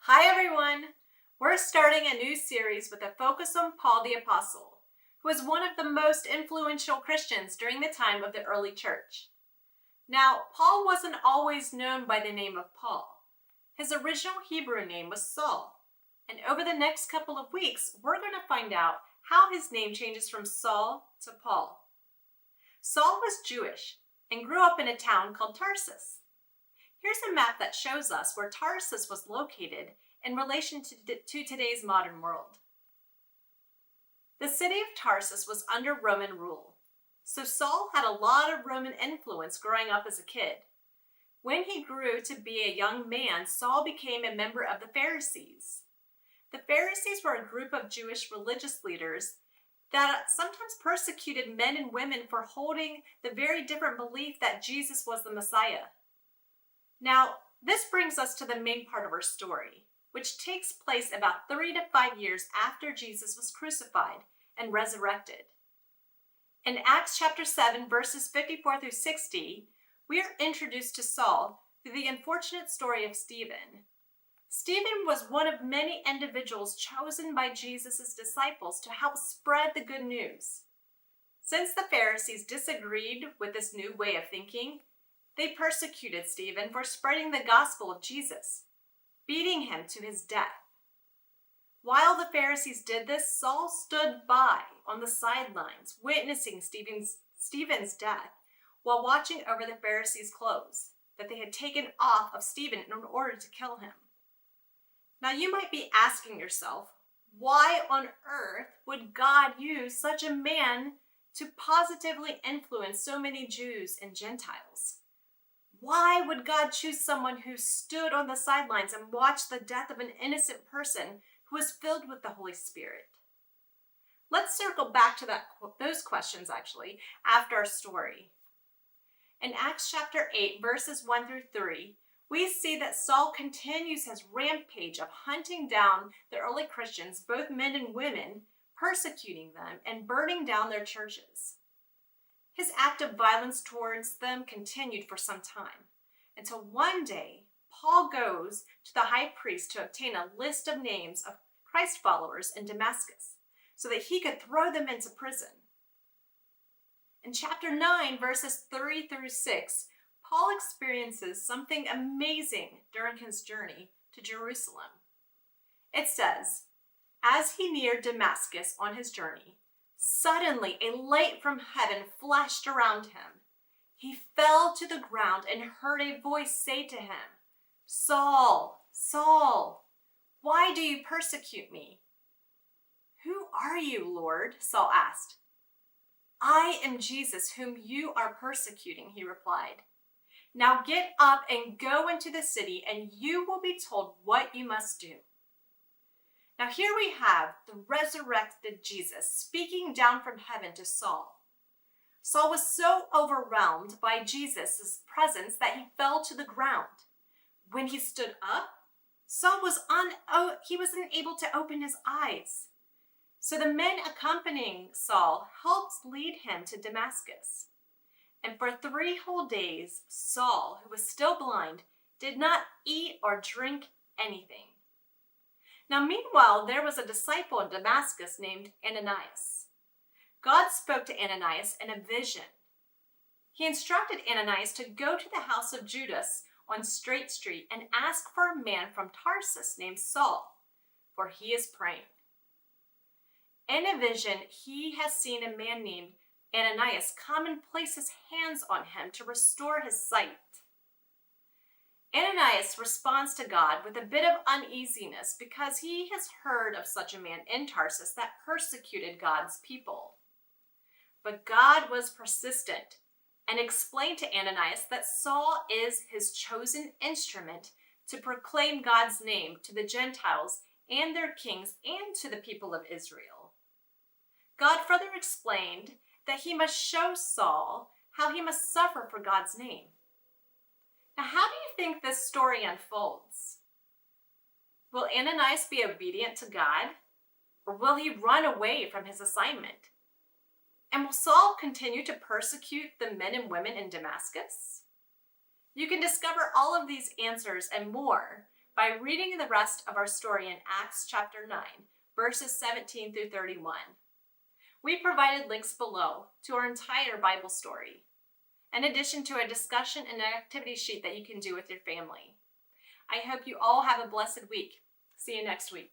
Hi everyone! We're starting a new series with a focus on Paul the Apostle, who was one of the most influential Christians during the time of the early church. Now, Paul wasn't always known by the name of Paul. His original Hebrew name was Saul, and over the next couple of weeks, we're going to find out how his name changes from Saul to Paul. Saul was Jewish and grew up in a town called Tarsus. Here's a map that shows us where Tarsus was located in relation to today's modern world. The city of Tarsus was under Roman rule, so Saul had a lot of Roman influence growing up as a kid. When he grew to be a young man, Saul became a member of the Pharisees. The Pharisees were a group of Jewish religious leaders that sometimes persecuted men and women for holding the very different belief that Jesus was the Messiah. Now, this brings us to the main part of our story, which takes place about 3 to 5 years after Jesus was crucified and resurrected. In Acts chapter 7, verses 54 through 60, we are introduced to Saul through the unfortunate story of Stephen. Stephen was one of many individuals chosen by Jesus' disciples to help spread the good news. Since the Pharisees disagreed with this new way of thinking, they persecuted Stephen for spreading the gospel of Jesus, beating him to his death. While the Pharisees did this, Saul stood by on the sidelines, witnessing Stephen's death while watching over the Pharisees' clothes that they had taken off of Stephen in order to kill him. Now you might be asking yourself, why on earth would God use such a man to positively influence so many Jews and Gentiles? Why would God choose someone who stood on the sidelines and watched the death of an innocent person who was filled with the Holy Spirit? Let's circle back to those questions after our story. In Acts chapter 8, verses 1 through 3, we see that Saul continues his rampage of hunting down the early Christians, both men and women, persecuting them and burning down their churches. His act of violence towards them continued for some time, until one day, Paul goes to the high priest to obtain a list of names of Christ followers in Damascus, so that he could throw them into prison. In chapter 9, verses 3 through 6, Paul experiences something amazing during his journey to Jerusalem. It says, as he neared Damascus on his journey, suddenly a light from heaven flashed around him. He fell to the ground and heard a voice say to him, Saul, Saul, why do you persecute me? Who are you, Lord? Saul asked. I am Jesus, whom you are persecuting, he replied. Now get up and go into the city, and you will be told what you must do. Now here we have the resurrected Jesus speaking down from heaven to Saul. Saul was so overwhelmed by Jesus' presence that he fell to the ground. When he stood up, Saul was unable to open his eyes. So the men accompanying Saul helped lead him to Damascus. And for 3 whole days, Saul, who was still blind, did not eat or drink anything. Now, meanwhile, there was a disciple in Damascus named Ananias. God spoke to Ananias in a vision. He instructed Ananias to go to the house of Judas on Straight Street and ask for a man from Tarsus named Saul, for he is praying. In a vision, he has seen a man named Ananias come and place his hands on him to restore his sight. Ananias responds to God with a bit of uneasiness because he has heard of such a man in Tarsus that persecuted God's people. But God was persistent and explained to Ananias that Saul is his chosen instrument to proclaim God's name to the Gentiles and their kings and to the people of Israel. God further explained that he must show Saul how he must suffer for God's name. Now, how do you think this story unfolds? Will Ananias be obedient to God, or will he run away from his assignment? And will Saul continue to persecute the men and women in Damascus? You can discover all of these answers and more by reading the rest of our story in Acts chapter 9, verses 17 through 31. We provided links below to our entire Bible story, in addition to a discussion and an activity sheet that you can do with your family. I hope you all have a blessed week. See you next week.